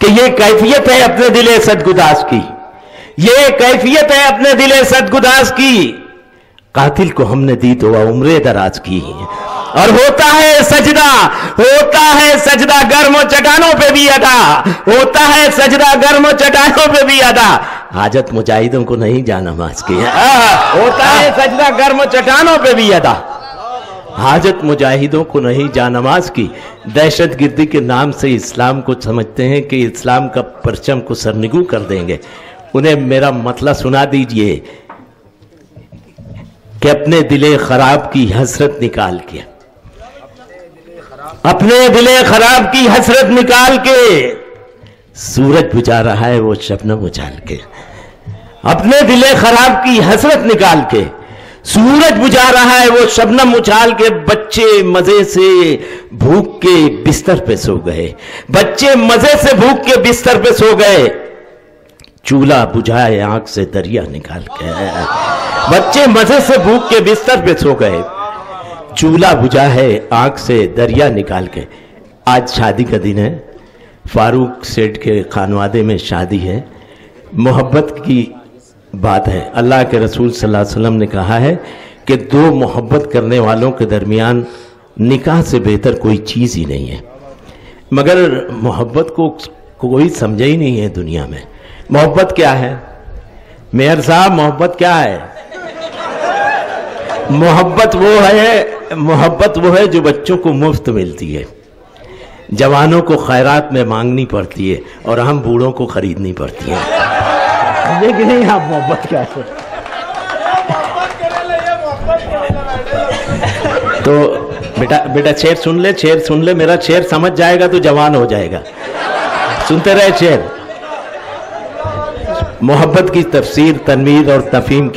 کہ یہ کیفیت ہے اپنے دل صدگداز کی، یہ کیفیت ہے اپنے دل صدگداز کی، قاتل کو ہم نے دی تو عمر دراز کی، اور ہوتا ہے سجدہ گرم و چٹانوں پہ بھی ادا، ہوتا ہے سجدہ گرم و چٹانوں پہ بھی ادا، حاجت مجاہدوں کو نہیں جانماز کی، ہوتا ہے سجدہ گرم و چٹانوں پہ بھی ادا، حاجت مجاہدوں کو نہیں جانماز کی۔ دہشت گردی کے نام سے اسلام کو سمجھتے ہیں کہ اسلام کا پرچم کو سرنگو کر دیں گے، انہیں میرا مطلب سنا دیجئے کہ اپنے دل خراب کی حسرت نکال کے، اپنے دل خراب کی حسرت نکال کے سورج بجھا رہا ہے وہ شبنم اچھال کے، اپنے دل خراب کی حسرت نکال کے سورج بجھا رہا ہے وہ شبنم اچھال کے، بچے مزے سے بھوک کے بستر پہ سو گئے، بچے مزے سے بھوک کے بستر پہ سو گئے، چولہا بجھائے آنکھ سے دریا نکال کے، بچے مزے سے بھوک کے بستر پہ سو گئے، چولہا بجھا ہے آنکھ سے دریا نکال کے۔ آج شادی کا دن ہے، فاروق سیٹھ کے خانوادے میں شادی ہے، محبت کی بات ہے۔ اللہ کے رسول صلی اللہ علیہ وسلم نے کہا ہے کہ دو محبت کرنے والوں کے درمیان نکاح سے بہتر کوئی چیز ہی نہیں ہے، مگر محبت کو کوئی سمجھا ہی نہیں ہے دنیا میں۔ محبت کیا ہے میئر صاحب؟ محبت کیا ہے؟ محبت وہ ہے جو بچوں کو مفت ملتی ہے، جوانوں کو خیرات میں مانگنی پڑتی ہے، اور ہم بوڑھوں کو خریدنی پڑتی ہے۔ لیکن نہیں، آپ محبت کیا ہے؟ تو بیٹا شعر سن لے، میرا شعر سمجھ جائے گا تو جوان ہو جائے گا، سنتے رہے شعر۔ محبت کی تفسیر، تنویر اور تفہیم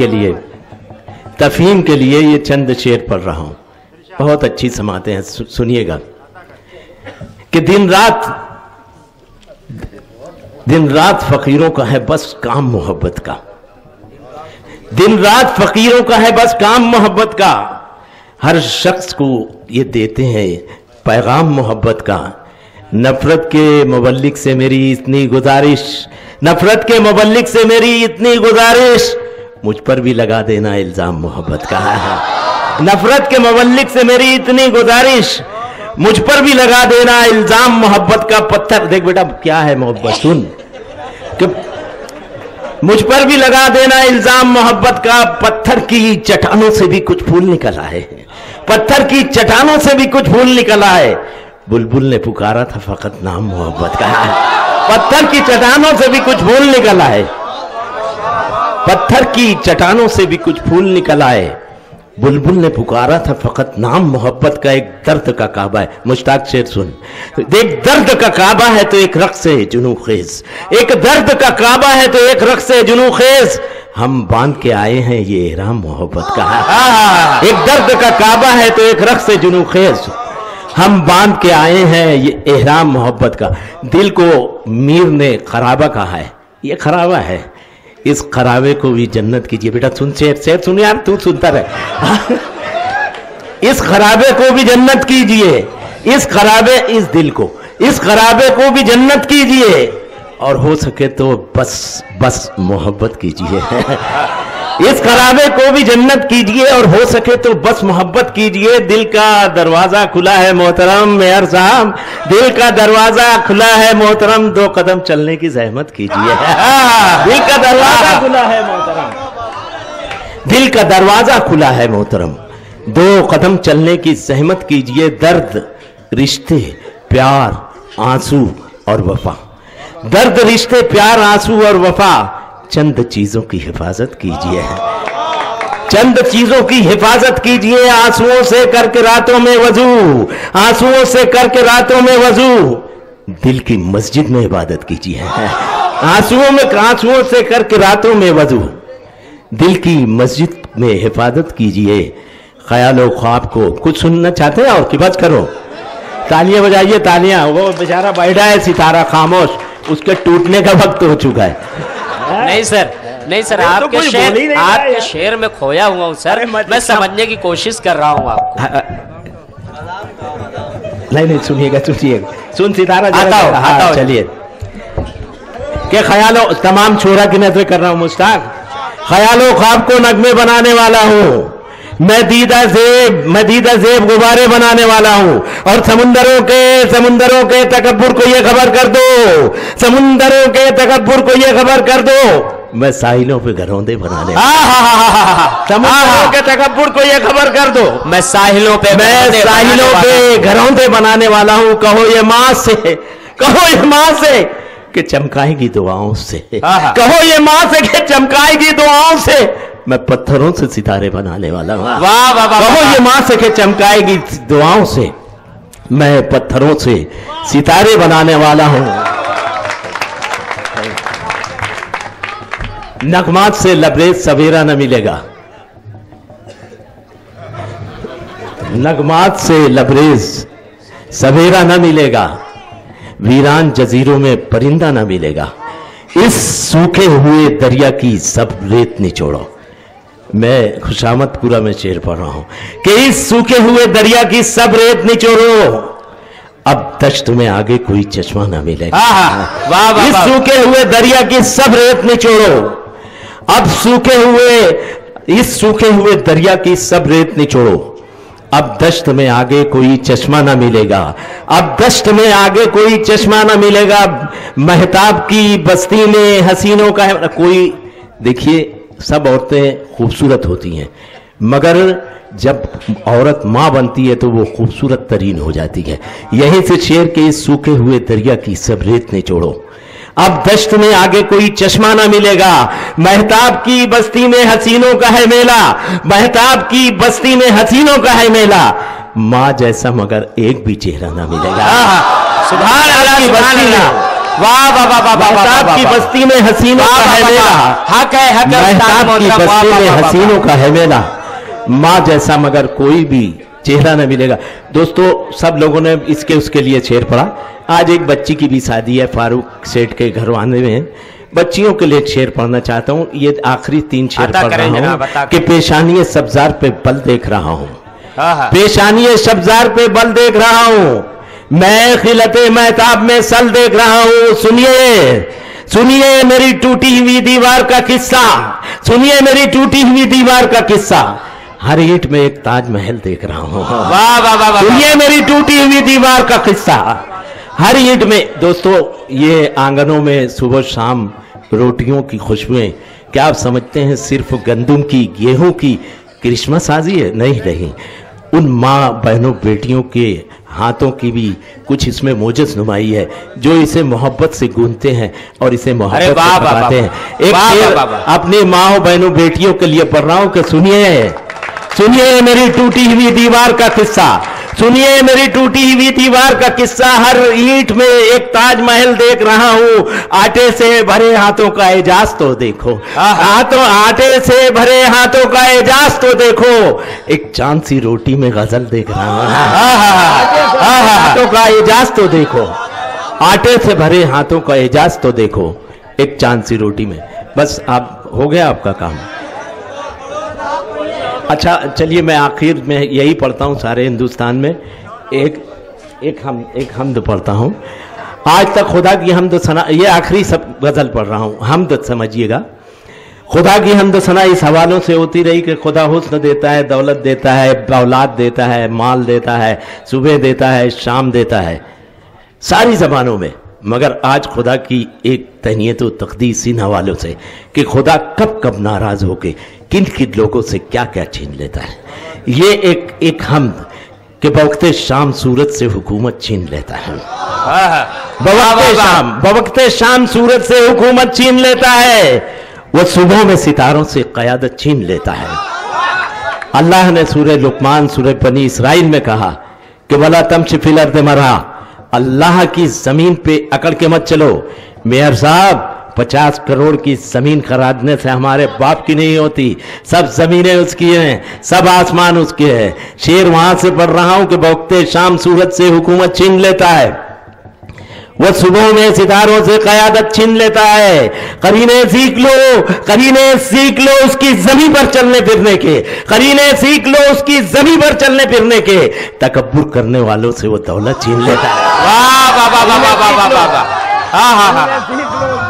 کے لیے یہ چند شعر پڑھ رہا ہوں، بہت اچھی سماعتیں ہیں، سنیے گا کہ دن رات فقیروں کا ہے بس کام محبت کا، دن رات فقیروں کا ہے بس کام محبت کا، ہر شخص کو یہ دیتے ہیں پیغام محبت کا، نفرت کے مبلغ سے میری اتنی گزارش، مجھ پر بھی لگا دینا الزام محبت کا، نفرت کے مبلغ سے میری اتنی گزارش، مجھ پر بھی لگا دینا الزام محبت کا، پتھر دیکھ بیٹا کیا ہے محبت، سن کہ مجھ پر بھی لگا دینا الزام محبت کا، پتھر کی چٹانوں سے بھی کچھ پھول نکل آئے، پتھر کی چٹانوں سے بھی کچھ پھول نکل آئے، بلبل نے پکارا تھا فقط نام محبت کا، پتھر کی چٹانوں سے بھی کچھ پھول نکل آئے، پتھر کی چٹانوں سے بھی کچھ پھول نکل آئے، بلبل نے پکارا تھا فقط نام محبت کا، ایک درد کا کعبہ ہے، مشتاق شعر سن، ایک درد کا کعبہ ہے تو ایک رقص جنوں خیز، ایک درد کا کعبہ ہے تو ایک رقص جنوں خیز، ہم باندھ کے آئے ہیں یہ احرام محبت کا، ایک درد کا کعبہ ہے تو ایک رقص جنوں خیز، ہم باندھ کے آئے ہیں یہ احرام محبت کا۔ دل کو میر نے خرابہ کہا ہے، یہ خرابہ ہے، اس خرابے کو بھی جنت کیجئے۔ بیٹا سن شعر سن یار، تو سنتا رہے، اس خرابے کو بھی جنت کیجئے، اس خرابے کو بھی جنت کیجئے، اور ہو سکے تو بس محبت کیجئے، اس خرابے کو بھی جنت کیجئے، اور ہو سکے تو بس محبت کیجئے، دل کا دروازہ کھلا ہے محترم میئر صاحب، دل کا دروازہ کھلا ہے محترم، 2 قدم چلنے کی زحمت کیجئے، دل کا دروازہ کھلا ہے محترم، دل کا دروازہ کھلا ہے محترم، 2 قدم چلنے کی زحمت کیجئے، درد، رشتے، پیار، آنسو اور وفا، درد، رشتے، پیار، آنسو اور وفا، چند چیزوں کی حفاظت کیجئے، چند چیزوں کی حفاظت کیجئے، آنسوؤں سے کر کے راتوں میں وضو، آنسوؤں سے کر کے راتوں میں وضو، دل کی مسجد میں عبادت کیجئے، آنسوؤں سے کر کے راتوں میں وضو، دل کی مسجد میں حفاظت کیجئے، خیال و خواب کو کچھ سننا چاہتے ہیں اور کی بات کرو، تالیاں بجائیے تالیاں، وہ بیچارہ بیٹھا ہے ستارہ خاموش، اس کے ٹوٹنے کا وقت ہو چکا ہے۔ نہیں سر آپ کے شعر میں کھویا ہوا ہوں سر، میں سمجھنے کی کوشش کر رہا ہوں آپ کو۔ نہیں سنیے گا، سن ستارہ چلیے کہ خیالوں تمام شعرا کی نظر کر رہا ہوں مشتاق، خیالوں خواب کو نغمے بنانے والا ہوں میں، دیدہ زیب غبارے بنانے والا ہوں، اور سمندروں کے تکبر کو یہ خبر کر دو، سمندروں کے تکبر کو یہ خبر کر دو، میں ساحلوں پہ گھروندے بنانے والا ہوں، سمندروں کے تکبر کو یہ خبر کر دو، میں ساحلوں پہ گھروندے بنانے والا ہوں، کہو یہ ماں سے کہ چمکائے گی دعاؤں سے، کہو یہ ماں سے کہ چمکائے گی دعاؤں سے، میں پتھروں سے ستارے بنانے والا ہوں، کہو یہ ماں سے کہ چمکائے گی دعاؤں سے، میں پتھروں سے ستارے بنانے والا ہوں، نغمات سے لبریز سویرا نہ ملے گا، نغمات سے لبریز سویرا نہ ملے گا، ویران جزیروں میں پرندہ نہ ملے گا، اس سوکھے ہوئے دریا کی سب ریت نچوڑو، میں خوشامد پورا میں شعر پڑھ رہا ہوں کہ اس سوکھے ہوئے دریا کی سب ریت نچوڑو، اب دشت میں آگے کوئی چشمہ نہ ملے گا، اس سوکھے ہوئے دریا کی سب ریت نچوڑو، اب اس سوکھے ہوئے دریا کی سب ریت نچوڑو، اب دشت میں آگے کوئی چشمہ نہ ملے گا، اب دشت میں آگے کوئی چشمہ نہ ملے گا، مہتاب کی بستی میں حسینوں کا کوئی، دیکھیے سب عورتیں خوبصورت ہوتی ہیں مگر جب عورت ماں بنتی ہے تو وہ خوبصورت ترین ہو جاتی ہے، یہیں سے شعر کے اس سوکھے ہوئے دریا کی سب ریت نچوڑو، اب دشت میں آگے کوئی چشمہ نہ ملے گا، مہتاب کی بستی میں حسینوں کا ہے میلہ، مہتاب کی بستی میں حسینوں کا ہے میلہ، ماں جیسا مگر ایک بھی چہرہ نہ ملے گا، سبحان اللہ سبحان اللہ، مہتاب کی بستی میں حسینوں کا ہے میلہ، مہتاب کی بستی میں حسینوں کا ہے میلہ، ماں جیسا مگر کوئی بھی چہرہ نہ ملے گا۔ دوستو سب لوگوں نے اس کے لیے شعر پڑھا۔ آج ایک بچی کی بھی شادی ہے فاروق سیٹھ کے گھر آنے میں، بچیوں کے لیے شعر پڑھنا چاہتا ہوں، یہ آخری 3 شعر پڑھ رہا ہوں کہ پیشانی سبزار پہ بل دیکھ رہا ہوں، پیشانی سبزار پہ بل دیکھ رہا ہوں، میں خلت مہتاب میں سل دیکھ رہا ہوں، سنیے میری ٹوٹی ہوئی دیوار کا قصہ، سنیے میری ٹوٹی ہوئی دیوار کا قصہ، ہر اینٹ میں ایک تاج محل دیکھ رہا ہوں، سنیے میری ٹوٹی ہوئی دیوار کا قصہ، ہر اینٹ میں۔ دوستو یہ آنگنوں میں صبح شام روٹیوں کی خوشبوئیں کیا آپ سمجھتے ہیں صرف گندم کی گیہوں کی کرشمہ سازی ہے؟ نہیں، ان ماں بہنوں بیٹیوں کے ہاتھوں کی بھی کچھ اس میں موجز نمائی ہے جو اسے محبت سے گونتے ہیں اور اسے محبت سے بتاتے ہیں۔ ایک شعر اپنی ماں بہنوں بیٹیوں کے لیے پڑھ رہا ہوں کہ سنیے میری ٹوٹی ہوئی دیوار کا قصہ، سنیے میری ٹوٹی ہوئی دیوار کا قصہ، ہر اینٹ میں ایک تاج محل دیکھ رہا ہوں، آٹے سے بھرے ہاتھوں کا اعجاز تو دیکھو، آٹے سے بھرے ہاتھوں کا اعجاز تو دیکھو، ایک چاند سی روٹی میں غزل دیکھ رہا ہوں، ہاتھوں کا اعجاز تو دیکھو، آٹے سے بھرے ہاتھوں کا اعجاز تو دیکھو، ایک چاند سی روٹی میں۔ بس آپ ہو گیا آپ کا کام۔ اچھا چلیے میں آخر میں یہی پڑھتا ہوں سارے ہندوستان میں ایک حمد پڑھتا ہوں۔ آج تک خدا کی حمد ثنا، یہ آخری سب غزل پڑھ رہا ہوں، حمد سمجھیے گا، خدا کی حمد ثنا اس حوالوں سے ہوتی رہی کہ خدا حسن دیتا ہے، دولت دیتا ہے، اولاد دیتا ہے، مال دیتا ہے، صبح دیتا ہے، شام دیتا ہے، ساری زبانوں میں، مگر آج خدا کی ایک تہنیت و تقدیس ان حوالوں سے کہ خدا کب ناراض ہو کے کن لوگوں سے کیا چھین لیتا ہے۔ یہ ایک حمد کہ بوقت شام سورج سے حکومت چھین لیتا ہے، بوقت شام سورج سے حکومت چھین لیتا ہے، وہ صبح میں ستاروں سے قیادت چھین لیتا ہے۔ اللہ نے سورہ لقمان سورہ بنی اسرائیل میں کہا کہ وَلَا تَمْشِ فِي الْأَرْضِ مَرْحًا، اللہ کی زمین پہ اکڑ کے مت چلو۔ میئر صاحب 50 کروڑ کی زمین خریدنے سے ہمارے باپ کی نہیں ہوتی، سب زمینیں اس کی ہیں، سب آسمان اس کے ہیں۔ شعر وہاں سے پڑھ رہا ہوں کہ بوقت شام سورج سے حکومت چھین لیتا ہے، وہ صبح میں ستاروں سے قیادت چھین لیتا ہے۔ قرینے سیکھ لو اس کی زمین پر چلنے پھرنے کے، قرینے سیکھ لو اس کی زمین پر چلنے پھرنے کے، تکبر کرنے والوں سے وہ دولت چھین لیتا ہے۔